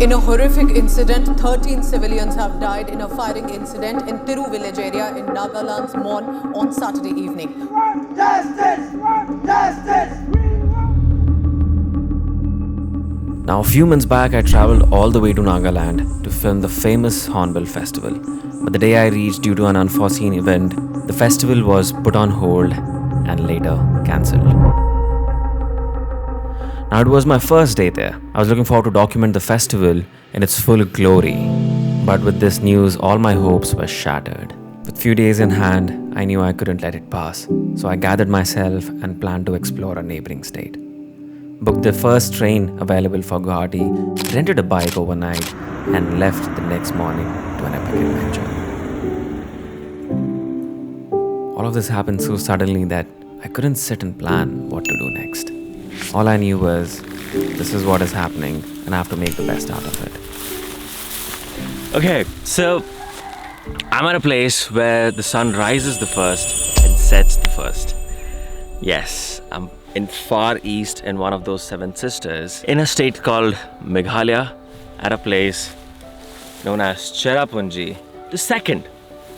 In a horrific incident, 13 civilians have died in a firing incident in Thiru village area in Nagaland's Mon on Saturday evening. Justice! Justice! Now, a few months back, I travelled all the way to Nagaland to film the famous Hornbill Festival. But the day I reached, due to an unforeseen event, the festival was put on hold and later cancelled. Now, it was my first day there. I was looking forward to document the festival in its full glory. But with this news, all my hopes were shattered. With few days in hand, I knew I couldn't let it pass. So I gathered myself and planned to explore a neighbouring state. Booked the first train available for Guwahati, rented a bike overnight, and left the next morning to an epic adventure. All of this happened so suddenly that I couldn't sit and plan what to do next. All I knew was, this is what is happening and I have to make the best out of it. Okay, so I'm at a place where the sun rises the first and sets the first. Yes, I'm in far east in one of those seven sisters in a state called Meghalaya at a place known as Cherrapunji, the second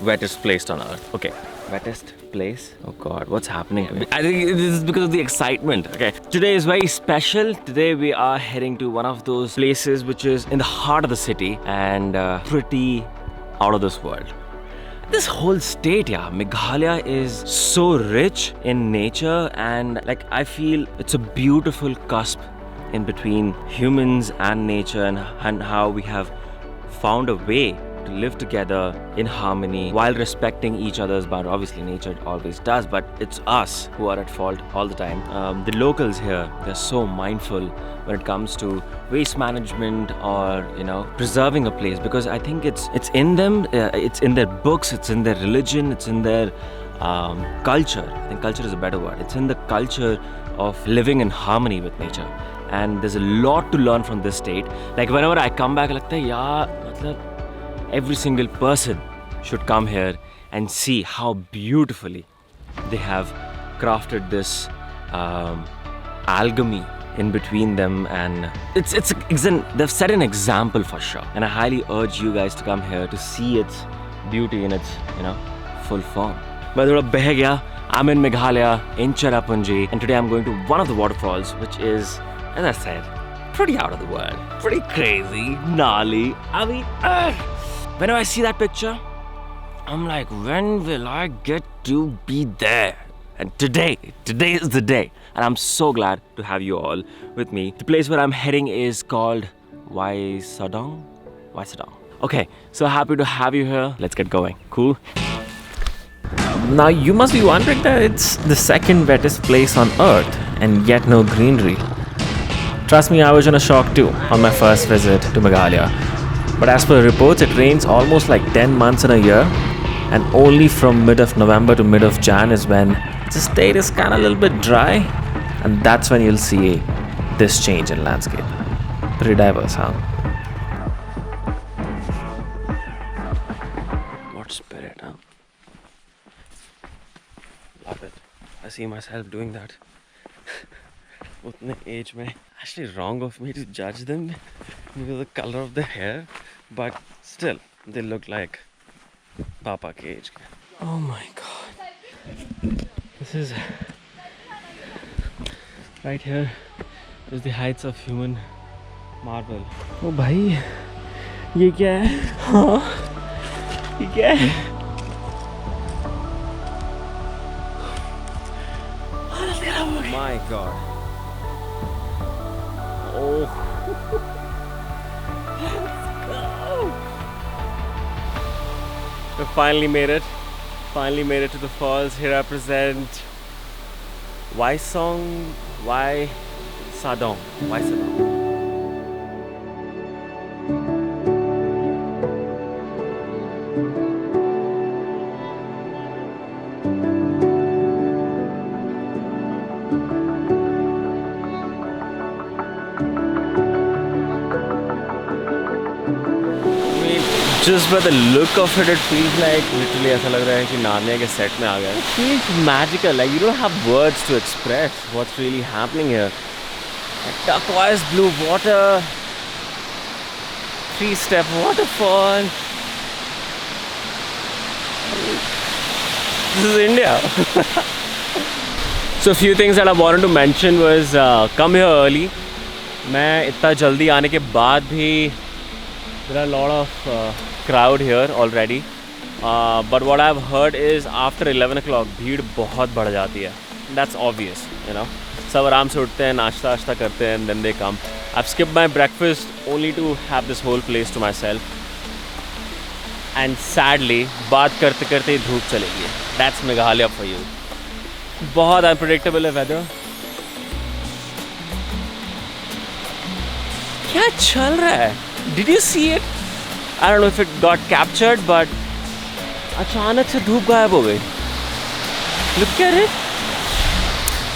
wettest place on earth. Okay, wettest place? Oh god, what's happening? I think this is because of the excitement. Okay, today is very special. Today we are heading to one of those places which is in the heart of the city and pretty out of this world. This whole state, Meghalaya is so rich in nature, and I feel it's a beautiful cusp in between humans and nature, and how we have found a way to live together in harmony while respecting each other's boundaries. Obviously, nature always does, but it's us who are at fault all the time. The locals here, they're so mindful when it comes to waste management or preserving a place, because I think it's in them, it's in their books, it's in their religion, it's in their culture. I think culture is a better word. It's in the culture of living in harmony with nature, and there's a lot to learn from this state. Like whenever I come back, लगता है यार every single person should come here and see how beautifully they have crafted this alchemy in between them, and they've set an example for sure. And I highly urge you guys to come here to see its beauty in its full form. But I'm in Meghalaya in Cherrapunji, and today I'm going to one of the waterfalls, which is, as I said, pretty out of the world, pretty crazy, gnarly. I mean, whenever I see that picture, I'm like, when will I get to be there? And today is the day. And I'm so glad to have you all with me. The place where I'm heading is called Waisadong. Okay, so happy to have you here. Let's get going. Cool? Now, you must be wondering that it's the second wettest place on earth and yet no greenery. Trust me, I was in a shock too on my first visit to Meghalaya. But as per reports, it rains almost like 10 months in a year, and only from mid of November to mid of Jan is when the state is kind of a little bit dry, and that's when you'll see this change in landscape. Pretty diverse, huh? What spirit, huh? Love it. I see myself doing that. Utne age mein. Actually wrong of me to judge them because of the color of their hair, but still they look like Papa ke age. Oh my god. This is right here is the heights of human marvel. Oh bhai, ye kya hai? Huh? Ye kya hai? Oh my god. Oh. Let's go. We finally made it. Finally made it to the falls. Here I present Waisadong. Just by the look of it, it feels like literally ऐसा लग रहा है कि Narnia के set में आ गया. It feels magical. Like you don't have words to express what's really happening here. Like turquoise blue water, 3-step waterfall. This is India. So a few things that I wanted to mention was come here early. मैं इतना जल्दी आने के बाद भी there are a lot of crowd here already. But what I've heard is after 11 o'clock भीड़ बहुत बढ़ जाती है. That's obvious, you know. सब आराम से उठते हैं, नाश्ता वाश्ता करते हैं, and then they come. I've skipped my breakfast only to have this whole place to myself. And sadly, बात करते करते ही धूप चलेगी. That's Meghalaya for you. बहुत unpredictable है weather. क्या चल रहा है? Did you see it? I don't know if it got captured, but अचानक से धूप गायब हो गई. Look at it.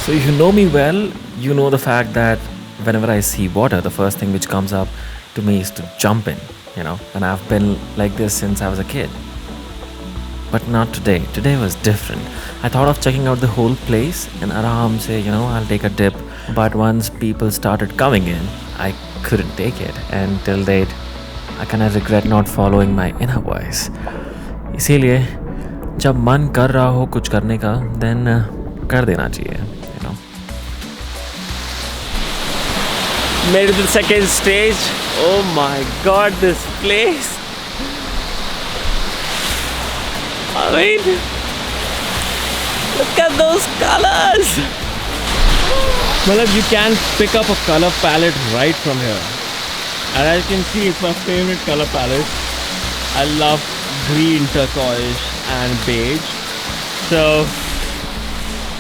So you know me well, you know the fact that whenever I see water, the first thing which comes up to me is to jump in, you know, and I've been like this since I was a kid. But not today. Today was different. I thought of checking out the whole place and aram se, you know, I'll take a dip. But once people started coming in, I couldn't take it. And till date, I kind of regret not following my inner voice. इसीलिए जब मन कर रहा हो कुछ करने का, then कर देना चाहिए, you know. Made it to the second stage. Oh my god, this place. I mean, look at those colors. Well, you can pick up a color palette right from here. And as you can see, it's my favorite color palette. I love green, turquoise and beige. So,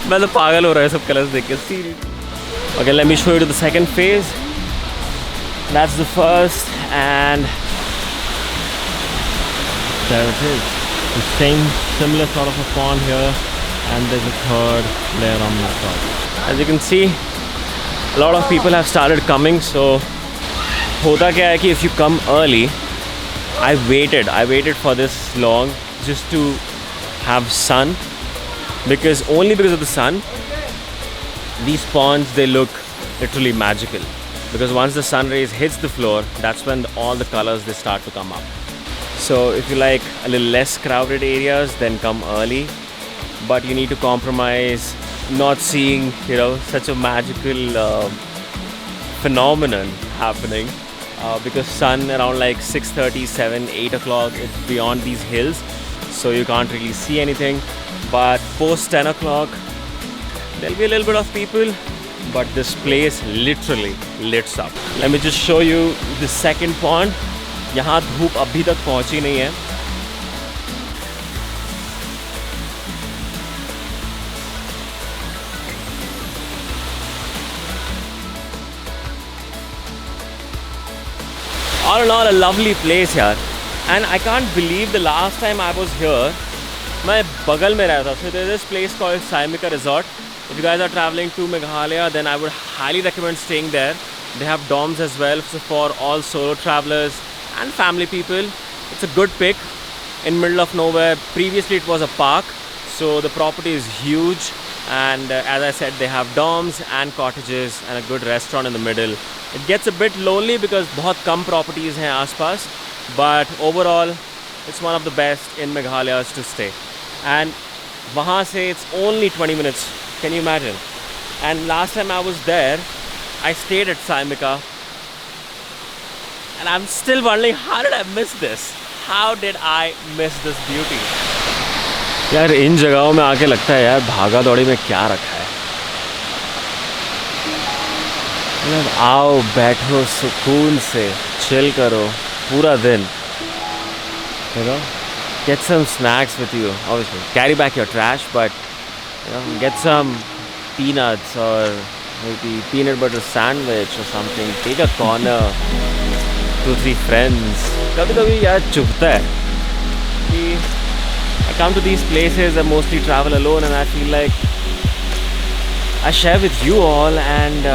मैं तो पागल हो रहा है सब colours देख के. Seriously. Okay, let me show you to the second phase. That's the first, and there it is. The same similar sort of a pond here, and there's a third layer on the top. As you can see, a lot of people have started coming. So होता क्या है कि if you come early, I waited for this long just to have sun, because of the sun, these ponds, they look literally magical. Because once the sun rays hits the floor, that's when all the colors, they start to come up. So if you like a little less crowded areas, then come early. But you need to compromise not seeing, you know, such a magical phenomenon happening. Because sun around like 6:30, 7, 8 o'clock, it's beyond these hills. So you can't really see anything. But post 10 o'clock, there'll be a little bit of people. But this place literally lights up. Let me just show you the second pond. यहाँ धूप अभी तक पहुँची नहीं है. All in all, a lovely place here. And I can't believe the last time I was here, मैं बगल में रहता. So there's this place called Saimika Resort. If you guys are traveling to Meghalaya, then I would highly recommend staying there. They have dorms as well, so for all solo travelers and family people. It's a good pick in middle of nowhere. Previously it was a park, so the property is huge, and as I said, they have dorms and cottages and a good restaurant in the middle. It gets a bit lonely because बहुत कम properties हैं आसपास, but overall it's one of the best in Meghalaya to stay. And वहाँ से it's only 20 minutes. Can you imagine? And last time I was there, I stayed at Saimika, and I'm still wondering, how did I miss this? How did I miss this beauty? यार इन जगहों में आके लगता है यार भागा दौड़ी में क्या रखा है. मतलब आओ बैठो सुकून से chill करो पूरा दिन. You know, get some snacks with you. Obviously, carry back your trash, but you know, get some peanuts or maybe peanut butter sandwich or something. Take a corner, 2-3 friends. कभी-कभी यार चुभता है कि I come to these places, I mostly travel alone, and I feel like I share with you all and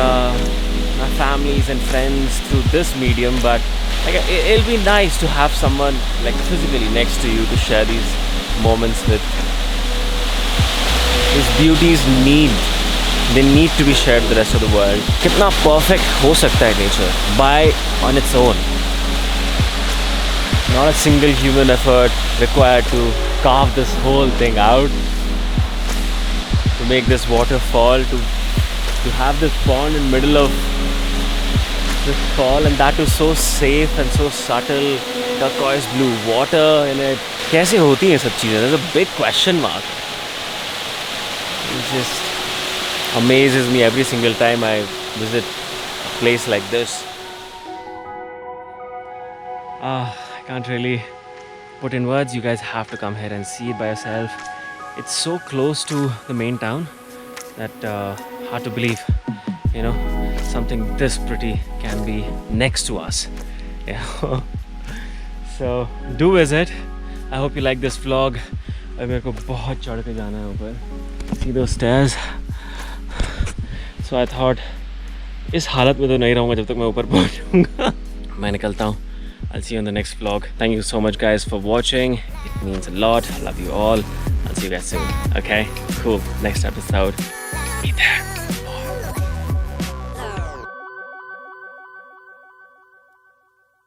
my families and friends through this medium, but like it'll be nice to have someone like physically next to you to share these moments with. These beauties they need to be shared with the rest of the world. कितना perfect हो सकता है nature by on its own. Not a single human effort required to carve this whole thing out, to make this waterfall, to have this pond in middle of this fall, and that too so safe and so subtle. Turquoise blue water in it. कैसे होती हैं सब चीज़ें? There's a big question mark. It just amazes me every single time I visit a place like this. I can't really put in words. You guys have to come here and see it by yourself. It's so close to the main town that hard to believe, you know, something this pretty can be next to us. Yeah. So do visit. I hope you like this vlog. और मेरे को बहुत चढ़ के जाना है ऊपर. See those stairs. So I thought इस हालत में तो नहीं रहूँगा जब तक मैं ऊपर पहुँचूँगा. मैं निकलता हूँ. I'll see you in the next vlog. Thank you so much guys for watching. It means a lot. I love you all. I'll see you guys soon. Okay? Cool. Next episode. Be there.